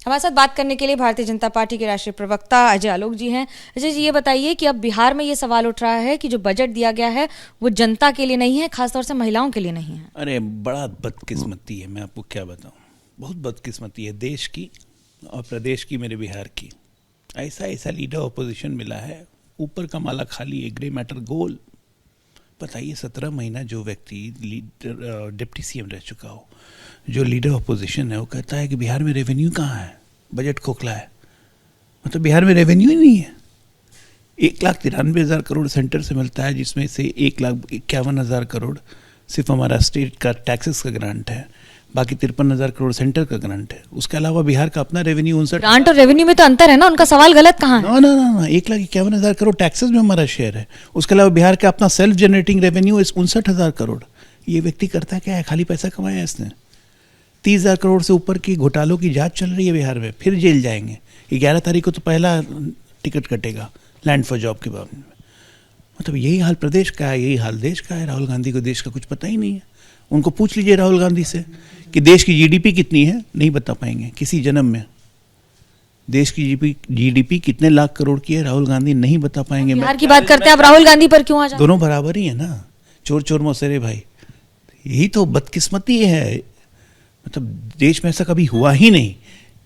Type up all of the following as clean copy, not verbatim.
हमारे साथ बात करने के लिए भारतीय जनता पार्टी के राष्ट्रीय प्रवक्ता अजय आलोक जी हैं। अजय जी, ये बताइए कि अब बिहार में ये सवाल उठ रहा है कि जो बजट दिया गया है वो जनता के लिए नहीं है, खासतौर से महिलाओं के लिए नहीं है। अरे बड़ा बदकिस्मती है, मैं आपको क्या बताऊं, बहुत बदकिस्मती है देश की और प्रदेश की, मेरे बिहार की। ऐसा लीडर ऑपोजिशन मिला है, ऊपर का माला खाली है, ग्रे मैटर गोल। बताइए 17 महीना जो व्यक्ति लीडर डिप्टी सीएम रह चुका हो, जो लीडर ऑपोजिशन है, वो कहता है कि बिहार में रेवेन्यू कहाँ है, बजट खोखला है। मतलब बिहार में रेवेन्यू ही नहीं है। 1,93,000 करोड़ सेंटर से मिलता है, जिसमें से 1,51,000 करोड़ सिर्फ हमारा स्टेट का टैक्सेस का ग्रांट है, बाकी 53,000 करोड़ सेंटर का ग्रांट है। उसके अलावा बिहार का अपना रेवेन्यू 59। ग्रांट और रेवेन्यू में तो अंतर है ना, उनका सवाल गलत कहाँ है? ना 1,51,000 करोड़ टैक्सेस में हमारा शेयर है। उसके अलावा बिहार का अपना सेल्फ जनरेटिंग रेवेन्यू 59,000 करोड़। ये व्यक्ति करता क्या है, खाली पैसा कमाया इसने। 30,000 करोड़ से ऊपर की घोटालों की जांच चल रही है बिहार में, फिर जेल जाएंगे। 11 तारीख को तो पहला टिकट कटेगा लैंड फॉर जॉब के बारे में। मतलब यही हाल प्रदेश का है, यही हाल देश का है। राहुल गांधी को देश का कुछ पता ही नहीं है। उनको पूछ लीजिए राहुल गांधी से कि देश की जीडीपी कितनी है, नहीं बता पाएंगे किसी जन्म में। देश की जीडीपी कितने लाख करोड़ की है, राहुल गांधी नहीं बता पाएंगे। बिहार की बात करते हैं, आप राहुल गांधी पर क्यों आ जाते? दोनों बराबर ही है ना, चोर चोर मौसेरे भाई। यही तो बदकिस्मती है। मतलब देश में ऐसा कभी हुआ ही नहीं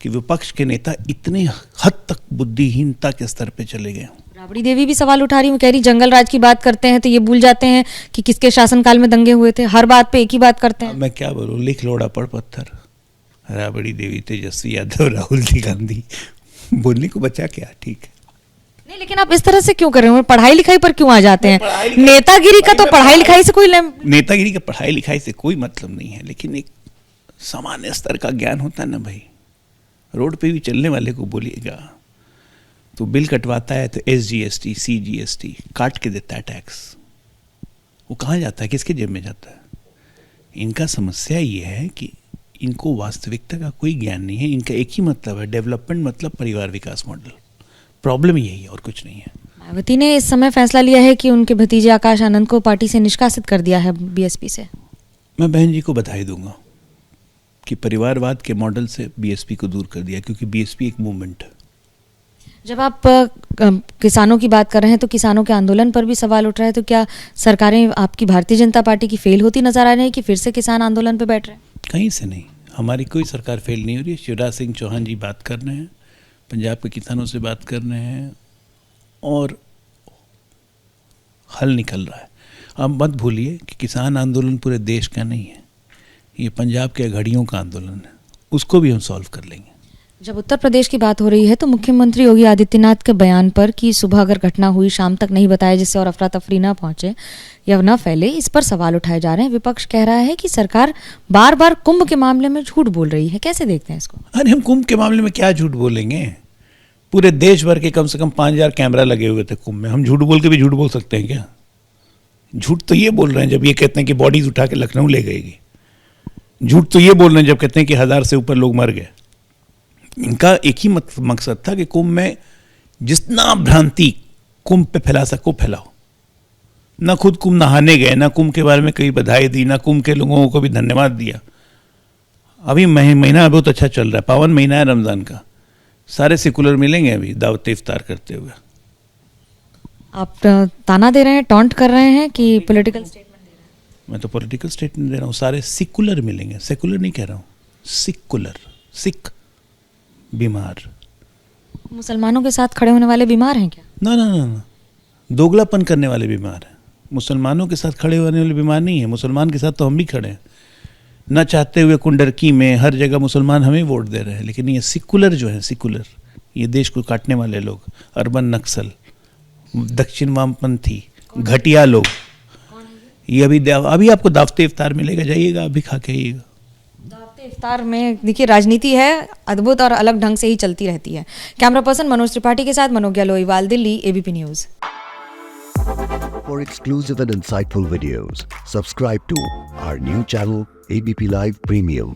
कि विपक्ष के नेता इतने हद तक बुद्धिहीनता के स्तर पे चले गए। राबड़ी देवी भी सवाल उठा रही, वो कह रही जंगल राज की बात करते हैं तो ये भूल जाते हैं कि किसके शासनकाल में दंगे हुए थे। हर बात पे एक ही बात करते हैं। मैं क्या बोलूं, लिख लोड़ा पढ़ पत्थर। राबड़ी देवी, तेजस्वी यादव, राहुल गांधी, बोलने को बचा क्या? ठीक है नहीं, लेकिन आप इस तरह से क्यों कर रहे हो? पढ़ाई लिखाई पर क्यों आ जाते हैं? नेतागिरी का तो पढ़ाई लिखाई से कोई नेतागिरी का पढ़ाई लिखाई से कोई मतलब नहीं है, लेकिन एक सामान्य स्तर का ज्ञान होता है ना भाई। रोड पे भी चलने वाले को बोलिएगा तो बिल कटवाता है तो SGST CGST काट के देता है टैक्स। वो कहाँ जाता है, किसके जेब में जाता है? इनका समस्या ये है कि इनको वास्तविकता का कोई ज्ञान नहीं है। इनका एक ही मतलब है, डेवलपमेंट मतलब परिवार विकास मॉडल। प्रॉब्लम यही है और कुछ नहीं है। मायावती ने इस समय फैसला लिया है कि उनके भतीजे आकाश आनंद को पार्टी से निष्कासित कर दिया है BSP से। मैं बहन जी को बधाई दूंगा कि परिवारवाद के मॉडल से BSP को दूर कर दिया, क्योंकि BSP एक मूवमेंट है। जब आप किसानों की बात कर रहे हैं तो किसानों के आंदोलन पर भी सवाल उठ रहा है, तो क्या सरकारें आपकी भारतीय जनता पार्टी की फेल होती नजर आ रही है कि फिर से किसान आंदोलन पे बैठ रहे हैं? कहीं से नहीं, हमारी कोई सरकार फेल नहीं हो रही है। शिवराज सिंह चौहान जी बात कर रहे हैं, पंजाब के किसानों से बात कर रहे हैं और हल निकल रहा है। अब मत भूलिए कि किसान आंदोलन पूरे देश का नहीं है, ये पंजाब के घड़ियों का आंदोलन है। उसको भी हम सॉल्व कर लेंगे। जब उत्तर प्रदेश की बात हो रही है तो मुख्यमंत्री योगी आदित्यनाथ के बयान पर कि सुबह अगर घटना हुई शाम तक नहीं बताया जिससे और अफरा तफरी ना पहुंचे या न फैले, इस पर सवाल उठाए जा रहे हैं। विपक्ष कह रहा है कि सरकार बार बार कुंभ के मामले में झूठ बोल रही है। कैसे देखते हैं इसको? अरे हम कुंभ के मामले में क्या झूठ बोलेंगे? पूरे देश भर के कम से कम 5,000 कैमरा लगे हुए थे कुंभ में। हम झूठ बोल के भी झूठ बोल सकते हैं क्या? झूठ तो ये बोल रहे हैं जब ये कहते हैं कि बॉडीज उठा के लखनऊ ले गएगी। झूठ तो ये बोल रहे हैं जब कहते हैं कि 1,000 से ऊपर लोग मर गए। इनका एक ही मकसद था कि कुंभ में जितना भ्रांति कुंभ पे फैला सको फैलाओ। ना खुद कुंभ नहाने गए, ना कुंभ के बारे में कई बधाई दी, ना कुंभ के लोगों को भी धन्यवाद दिया। अभी महीना बहुत अच्छा चल रहा है, पावन महीना है रमजान का। सारे सेकुलर मिलेंगे अभी दावत इफ्तार करते हुए। आप ताना दे रहे हैं, टॉन्ट कर रहे हैं कि पॉलिटिकल स्टेटमेंट दे रहे हैं? मैं तो पॉलिटिकल स्टेटमेंट दे रहा हूँ। सारे सेकुलर मिलेंगे, सेकुलर नहीं कह रहा हूँ, सेकुलर। सिख बीमार। मुसलमानों के साथ खड़े होने वाले बीमार हैं क्या? ना, दोगलापन करने वाले बीमार हैं। मुसलमानों के साथ खड़े होने वाले बीमार नहीं है। मुसलमान के साथ तो हम भी खड़े हैं, न चाहते हुए कुंडरकी में हर जगह मुसलमान हमें वोट दे रहे हैं। लेकिन ये सेकुलर जो है, सेकुलर, ये देश को काटने वाले लोग, अर्बन नक्सल, दक्षिण वामपंथी, घटिया लोग, ये अभी आपको दावते इफ्तार मिलेगा, जाइएगा अभी खा के आइएगा। दावते इफ्तार में देखिए राजनीति है, अद्भुत और अलग ढंग से ही चलती रहती है। कैमरा पर्सन मनोज त्रिपाठी के साथ Manogya Loiwal, Delhi, ABP news. For exclusive and insightful videos, subscribe to our new channel ABP Live Premium.